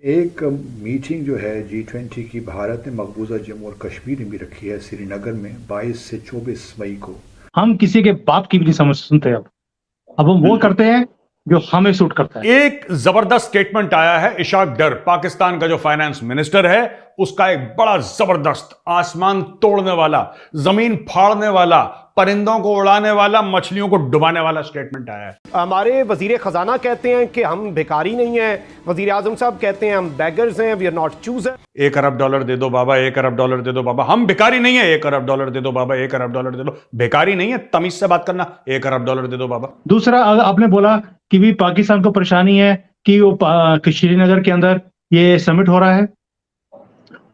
एक मीटिंग जो है G20 की भारत ने मकबूजा जम्मू और कश्मीर में भी रखी है श्रीनगर में 22 से 24 मई को। हम किसी के बाप की भी नहीं समझ सुनते। अब हम वो करते हैं जो हमें सूट करता है। एक जबरदस्त स्टेटमेंट आया है इशाक डर, पाकिस्तान का जो फाइनेंस मिनिस्टर है, उसका एक बड़ा जबरदस्त आसमान तोड़ने वाला, जमीन फाड़ने वाला, परिंदों को उड़ाने वाला, मछलियों को डुबाने वाला स्टेटमेंट आया है। हमारे वजीर खजाना कहते हैं कि हम भिखारी नहीं हैं, वजीर आजम साहब कहते हैं हम बेगर्स हैं, वी आर नॉट चूजर। $1 अरब दे दो बाबा, $1 अरब दे दो बाबा। हम भिखारी नहीं है, $1 अरब दे दो बाबा, $1 अरब दे दो। भिखारी नहीं है, तमीज से बात करना। $1 अरब दे दो बाबा। दूसरा, आपने बोला कि भी पाकिस्तान को परेशानी है कि वो श्रीनगर के अंदर ये समिट हो रहा है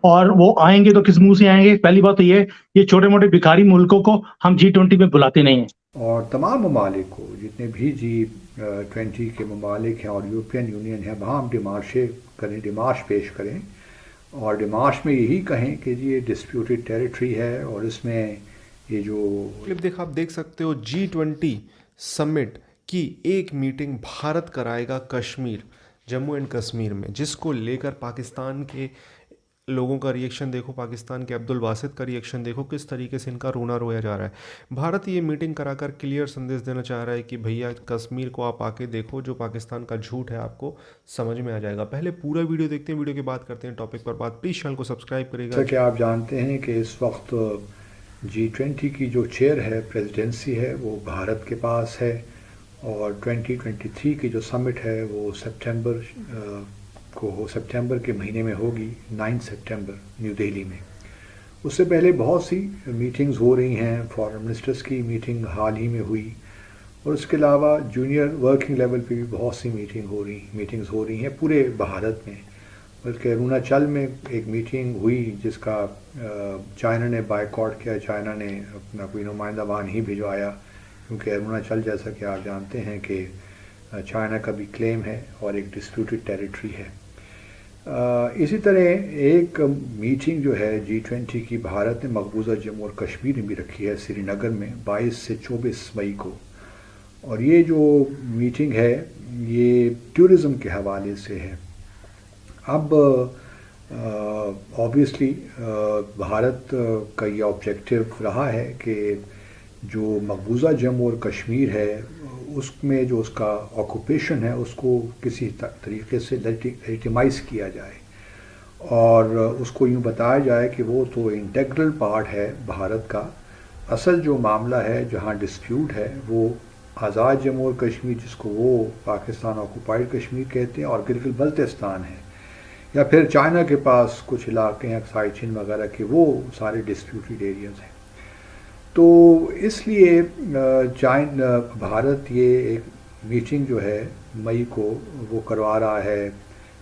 और वो आएंगे तो किस मुंह से आएंगे। पहली बात तो ये छोटे मोटे भिखारी मुल्कों को हम G20 में बुलाते नहीं हैं। और तमाम ममालिक को, जितने भी G20 के ममालिक हैं और यूरोपियन यूनियन है, वहाँ हम डिमार्श पेश करें और डिमार्श में यही कहें कि जी ये डिस्प्यूटेड टेरिटरी है और इसमें ये जो क्लिप देखा आप देख सकते हो, G20 समिट की एक मीटिंग भारत कराएगा कश्मीर, जम्मू एंड कश्मीर में, जिसको लेकर पाकिस्तान के लोगों का रिएक्शन देखो, पाकिस्तान के अब्दुल बासित का रिएक्शन देखो, किस तरीके से इनका रोना रोया जा रहा है। भारत ये मीटिंग कराकर क्लियर संदेश देना चाह रहा है कि भैया कश्मीर को आप आके देखो, जो पाकिस्तान का झूठ है आपको समझ में आ जाएगा। पहले पूरा वीडियो देखते हैं, वीडियो के बाद करते हैं टॉपिक पर बात। प्लीज़ चैनल को सब्सक्राइब करेगा। जैसा कि आप जानते हैं कि इस वक्त G20 की जो चेयर है, प्रेसिडेंसी है, वो भारत के पास है और 2023 की जो समिट है वो सितंबर के महीने में होगी, 9 सितंबर न्यू दिल्ली में। उससे पहले बहुत सी मीटिंग्स हो रही हैं, फॉरेन मिनिस्टर्स की मीटिंग हाल ही में हुई और उसके अलावा जूनियर वर्किंग लेवल पे भी बहुत सी मीटिंग्स हो रही हैं पूरे भारत में। बल्कि अरुणाचल में एक मीटिंग हुई जिसका चाइना ने बायकॉट किया। चाइना ने अपना कोई नुमाइंदा वहाँ नहीं भिजवाया क्योंकि अरुणाचल, जैसा कि आप जानते हैं कि चाइना का भी क्लेम है और एक डिस्प्यूटेड टेरिटरी है। इसी तरह एक मीटिंग जो है G20 की भारत ने मकबूजा जम्मू और कश्मीर में भी रखी है श्रीनगर में 22 से 24 मई को। और ये जो मीटिंग है ये टूरिज़म के हवाले से है। अब ऑब्वियसली भारत का ये ऑब्जेक्टिव रहा है कि जो मकबूजा जम्मू और कश्मीर है उसमें जो उसका ऑक्यूपेशन है उसको किसी तरीके से लेजिटिमाइज़ किया जाए और उसको यूँ बताया जाए कि वो तो इंटेग्रल पार्ट है भारत का। असल जो मामला है, जहाँ डिस्प्यूट है, वो आज़ाद जम्मू और कश्मीर, जिसको वो पाकिस्तान ऑक्यूपाइड कश्मीर कहते हैं, और गिलगित बल्तिस्तान है, या फिर चाइना के पास कुछ इलाके हैं साइचिन वगैरह के, वो सारे डिस्प्यूटेड एरियाज़ हैं। तो इसलिए भारत ये एक मीटिंग जो है मई को वो करवा रहा है,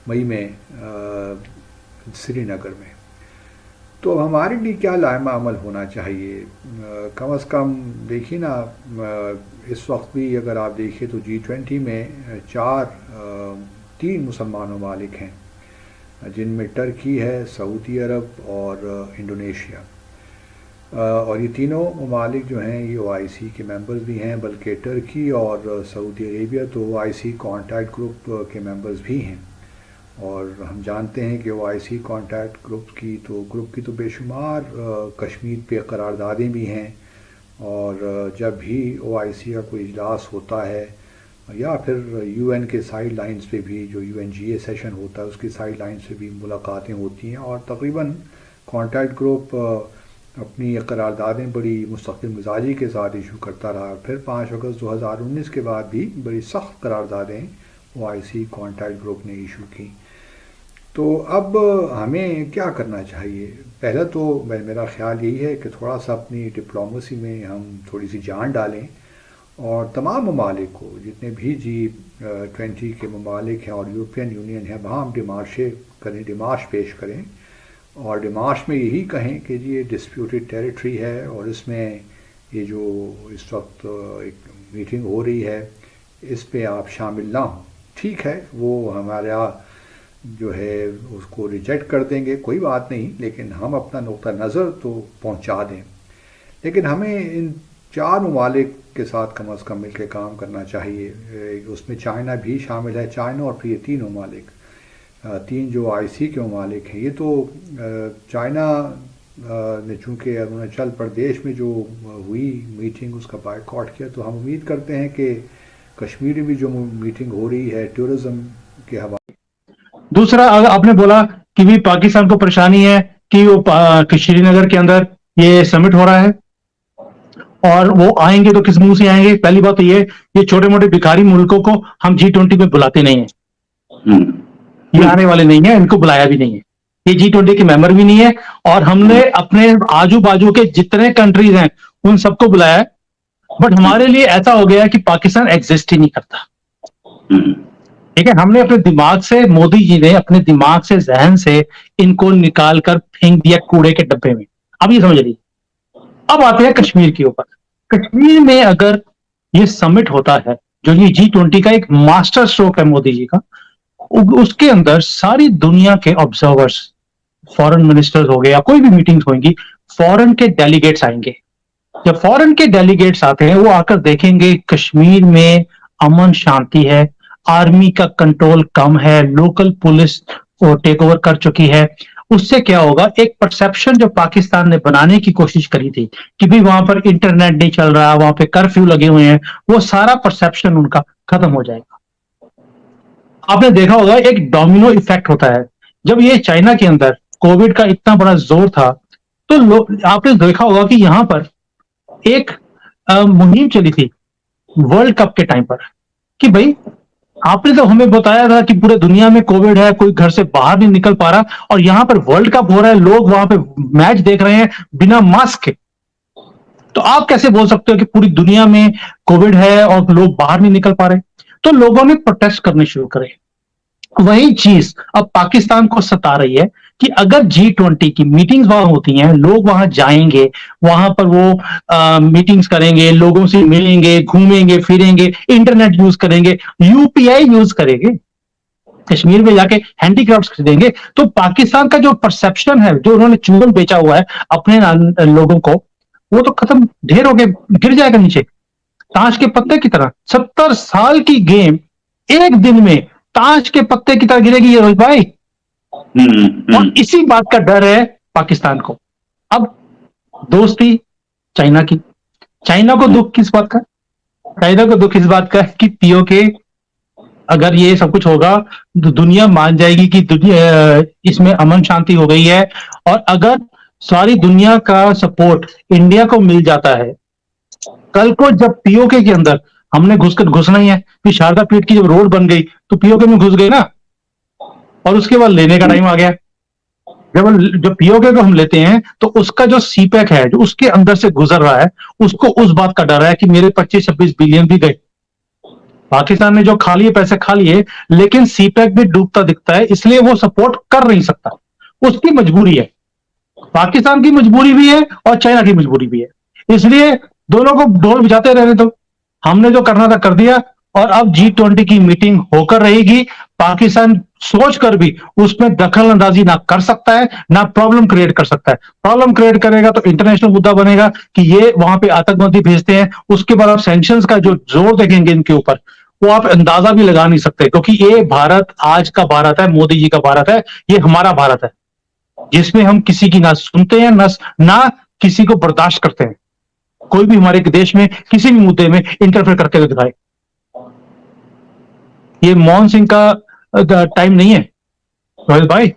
मई में श्रीनगर में। तो हमारे लिए क्या लाइमा अमल होना चाहिए? कम से कम देखिए ना, इस वक्त भी अगर आप देखिए तो G20 में 3 मुसलमान ममालिक हैं, जिनमें टर्की है, सऊदी अरब और इंडोनेशिया। और ये तीनों ममालिक जो हैं ये OIC के मेंबर्स भी हैं, बल्कि टर्की और सऊदी अरेबिया तो OIC कॉन्टैक्ट ग्रुप के मेंबर्स भी हैं। और हम जानते हैं कि OIC कॉन्टैक्ट ग्रुप की तो बेशुमार कश्मीर पे करारदादें भी हैं। और जब भी OIC का कोई इजलास होता है या फिर UN के साइड लाइन्स पे भी जो UNGA सेशन होता है उसकी साइड लाइन्स पे भी मुलाकातें होती हैं और तकरीबन कॉन्टैक्ट ग्रुप अपनी करारदादें बड़ी मुस्तकिल मिजाजी के साथ इशू करता रहा। फिर 5 अगस्त 2019 के बाद भी बड़ी सख्त करारदादें OIC कॉन्टैक्ट ग्रुप ने इशू की। तो अब हमें क्या करना चाहिए? पहला तो मेरा ख्याल यही है कि थोड़ा सा अपनी डिप्लोमेसी में हम थोड़ी सी जान डालें और तमाम ममालिक को, जितने भी G20 के ममालिक हैं और यूरोपियन यूनियन है, वहाँ हम डिमार्श पेश करें और डिमार्श में यही कहें कि जी ये डिस्प्यूटेड टेरिटरी है और इसमें ये जो इस वक्त एक मीटिंग हो रही है इस पे आप शामिल ना हों। ठीक है, वो हमारा जो है उसको रिजेक्ट कर देंगे, कोई बात नहीं, लेकिन हम अपना नुक्ता नज़र तो पहुंचा दें। लेकिन हमें इन 4 ममालिक के साथ कम अज़ कम मिलकर काम करना चाहिए। उसमें चाइना भी शामिल है, चाइना और फिर ये 3 ममालिक तीन जो आईसी के ममालिक हैं, ये तो चाइना ने चूँकि अरुणाचल प्रदेश में जो हुई मीटिंग उसका बायकॉट किया, तो हम उम्मीद करते हैं कि कश्मीर में भी जो मीटिंग हो रही है टूरिज्म के हवाले। दूसरा, आपने बोला कि भी पाकिस्तान को परेशानी है कि वो कि श्रीनगर के अंदर ये समिट हो रहा है और वो आएंगे तो किस मुंह से आएंगे। पहली बात तो ये छोटे मोटे भिखारी मुल्कों को हम G20 में बुलाते नहीं है, ये आने वाले नहीं है, इनको बुलाया भी नहीं है, ये G20 के मेंबर भी नहीं है। और हमने अपने आजू बाजू के जितने कंट्रीज हैं उन सबको बुलाया है, बट हमारे लिए ऐसा हो गया है कि पाकिस्तान एग्जिस्ट ही नहीं करता। ठीक है, हमने अपने दिमाग से, मोदी जी ने अपने दिमाग से, जहन से इनको निकाल कर फेंक दिया कूड़े के डब्बे में। अब ये समझ लीजिए। अब आते हैं कश्मीर के ऊपर। कश्मीर में अगर ये समिट होता है, जो ये G20 का एक मास्टर स्ट्रोक है मोदी जी का, उसके अंदर सारी दुनिया के ऑब्जर्वर्स, फॉरेन मिनिस्टर्स हो गए या कोई भी मीटिंग्स होंगी, फॉरेन के डेलीगेट्स आएंगे। जब फॉरेन के डेलीगेट्स आते हैं, वो आकर देखेंगे कश्मीर में अमन शांति है, आर्मी का कंट्रोल कम है, लोकल पुलिस को टेक ओवर कर चुकी है। उससे क्या होगा, एक परसेप्शन जो पाकिस्तान ने बनाने की कोशिश करी थी कि भी वहां पर इंटरनेट नहीं चल रहा, वहां पे कर्फ्यू लगे हुए हैं, वो सारा परसेप्शन उनका खत्म हो जाएगा। आपने देखा होगा एक डोमिनो इफेक्ट होता है। जब ये चाइना के अंदर कोविड का इतना बड़ा जोर था, तो आपने देखा होगा कि यहां पर एक मुहिम चली थी वर्ल्ड कप के टाइम पर कि भाई आपने तो हमें बताया था कि पूरे दुनिया में कोविड है, कोई घर से बाहर नहीं निकल पा रहा, और यहां पर वर्ल्ड कप हो रहा है, लोग वहां पे मैच देख रहे हैं बिना मास्क के। तो आप कैसे बोल सकते हो कि पूरी दुनिया में कोविड है और लोग बाहर नहीं निकल पा रहे? तो लोगों ने प्रोटेस्ट करने शुरू करे। वही चीज अब पाकिस्तान को सता रही है कि अगर G20 की मीटिंग्स वहां होती हैं, लोग वहां जाएंगे, वहां पर वो मीटिंग्स करेंगे, लोगों से मिलेंगे, घूमेंगे फिरेंगे, इंटरनेट यूज करेंगे, यूपीआई यूज करेंगे, कश्मीर में जाके हैंडीक्राफ्ट्स खरीदेंगे, तो पाकिस्तान का जो परसेप्शन है, जो उन्होंने चूरन बेचा हुआ है अपने लोगों को, वो तो खत्म, ढेर होके गिर जाएगा नीचे ताश के पत्ते की तरह। 70 साल की गेम एक दिन में ताश के पत्ते की तरह गिरेगी ये रोहित भाई। और इसी बात का डर है पाकिस्तान को। अब दोस्ती चाइना की, चाइना को दुख किस बात का? चाइना को दुख इस बात का कि पीओके अगर ये सब कुछ होगा तो दुनिया मान जाएगी कि दुनिया इसमें अमन शांति हो गई है। और अगर सारी दुनिया का सपोर्ट इंडिया को मिल जाता है, कल को जब पीओके के अंदर हमने घुसना ही है कि शारदा पीठ की जब रोड बन गई तो पीओके में घुस गए ना, और उसके बाद लेने का टाइम आ गया। जब पीओके को हम लेते हैं तो उसका जो सीपैक है, जो उसके अंदर से गुजर रहा है, उसको उस बात का डर है कि मेरे 25-26 बिलियन भी गए। पाकिस्तान ने जो खा लिए पैसे खा लिए, लेकिन सीपैक भी डूबता दिखता है, इसलिए वो सपोर्ट कर नहीं सकता। उसकी मजबूरी है, पाकिस्तान की मजबूरी भी है और चाइना की मजबूरी भी है, इसलिए दोनों को ढोल बजाते रहने दो। हमने जो करना था कर दिया, और अब G20 की मीटिंग होकर रहेगी। पाकिस्तान सोचकर भी उसमें दखल अंदाजी ना कर सकता है, ना प्रॉब्लम क्रिएट कर सकता है। प्रॉब्लम क्रिएट करेगा तो इंटरनेशनल मुद्दा बनेगा कि ये वहां पे आतंकवादी भेजते हैं। उसके बाद आप सैंक्शंस का जो जोर देखेंगे इनके ऊपर, वो आप अंदाजा भी लगा नहीं सकते, क्योंकि ये भारत आज का भारत है, मोदी जी का भारत है, ये हमारा भारत है, जिसमें हम किसी की ना सुनते हैं ना किसी को बर्दाश्त करते हैं। कोई भी हमारे देश में किसी भी मुद्दे में इंटरफेयर करके तो दिखाए। ये मनमोहन सिंह का टाइम नहीं है रोहित भाई,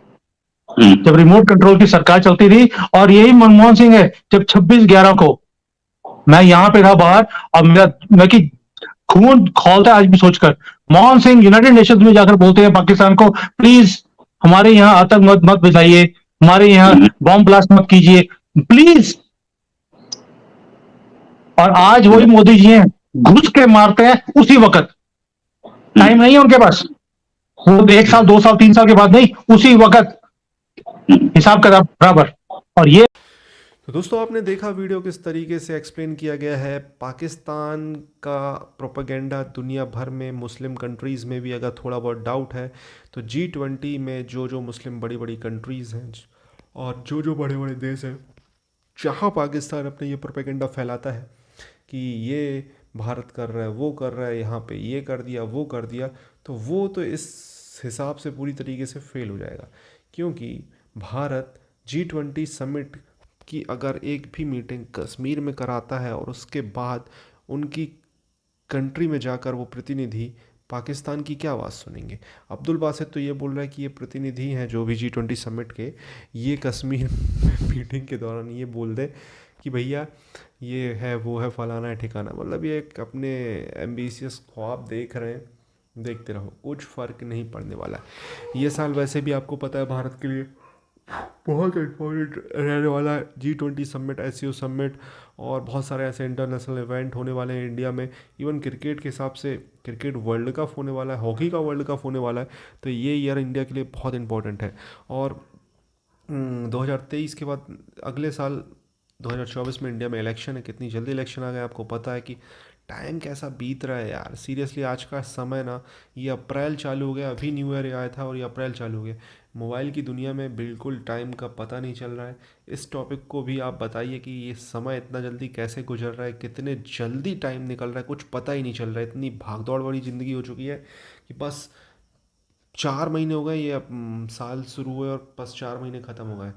जब रिमोट कंट्रोल की सरकार चलती थी, और यही मनमोहन सिंह है जब 26/11 को मैं यहां पे था बाहर, और मैं कि खून खौलता है आज भी सोचकर। मनमोहन सिंह यूनाइटेड नेशंस में जाकर बोलते हैं पाकिस्तान को, प्लीज हमारे यहां आतंक मत भिजाइए, हमारे यहां बॉम्ब ब्लास्ट मत कीजिए प्लीज। और आज वही मोदी जी हैं, घुस के मारते हैं उसी वक्त। टाइम नहीं है उनके पास, वो 1 साल 2 साल 3 साल के बाद नहीं, उसी वक्त हिसाब किताब बराबर। और ये तो दोस्तों आपने देखा वीडियो किस तरीके से एक्सप्लेन किया गया है। पाकिस्तान का प्रोपेगेंडा दुनिया भर में, मुस्लिम कंट्रीज़ में भी अगर थोड़ा बहुत डाउट है तो G20 में जो मुस्लिम बड़ी बड़ी कंट्रीज़ हैं और जो बड़े बड़े देश हैं, जहाँ पाकिस्तान अपने ये प्रोपेगेंडा फैलाता है कि ये भारत कर रहा है, वो कर रहा है, यहाँ पे ये कर दिया वो कर दिया, तो वो तो इस हिसाब से पूरी तरीके से फेल हो जाएगा, क्योंकि भारत G20 समिट की अगर एक भी मीटिंग कश्मीर में कराता है और उसके बाद उनकी कंट्री में जाकर वो प्रतिनिधि पाकिस्तान की क्या आवाज़ सुनेंगे। अब्दुल बासित तो ये बोल रहा है कि ये प्रतिनिधि हैं जो भी G20 समिट के, ये कश्मीर मीटिंग के दौरान ये बोल दे कि भैया ये है वो है फलाना है ठिकाना, मतलब ये एक अपने एम्बिशियस ख्वाब देख रहे हैं, देखते रहो, कुछ फ़र्क नहीं पड़ने वाला है। ये साल वैसे भी आपको पता है भारत के लिए बहुत इम्पोर्टेंट रहने वाला है। G20 समिट, SCO समिट और बहुत सारे ऐसे इंटरनेशनल इवेंट होने वाले हैं इंडिया में। इवन क्रिकेट के हिसाब से क्रिकेट वर्ल्ड कप होने वाला है, हॉकी का वर्ल्ड कप होने वाला है, तो ये ईयर इंडिया के लिए बहुत इंपॉर्टेंट है। और 2023 के बाद अगले साल 2024 में इंडिया में इलेक्शन है। कितनी जल्दी इलेक्शन आ गया, आपको पता है कि टाइम कैसा बीत रहा है यार। सीरियसली आज का समय ना, ये अप्रैल चालू हो गया, अभी न्यू ईयर आया था और ये अप्रैल चालू हो गया। मोबाइल की दुनिया में बिल्कुल टाइम का पता नहीं चल रहा है। इस टॉपिक को भी आप बताइए कि ये समय इतना जल्दी कैसे गुजर रहा है, कितने जल्दी टाइम निकल रहा है, कुछ पता ही नहीं चल रहा है। इतनी भागदौड़ वाली ज़िंदगी हो चुकी है कि बस 4 महीने हो गए ये साल शुरू हुए और बस 4 महीने ख़त्म हो गए।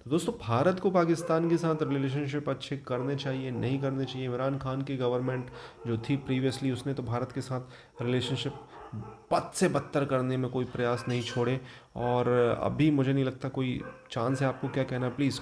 तो दोस्तों, भारत को पाकिस्तान के साथ रिलेशनशिप अच्छे करने चाहिए, नहीं करने चाहिए। इमरान खान की गवर्नमेंट जो थी प्रीवियसली, उसने तो भारत के साथ रिलेशनशिप बद से बदतर करने में कोई प्रयास नहीं छोड़े, और अभी मुझे नहीं लगता कोई चांस है। आपको क्या कहना है, प्लीज़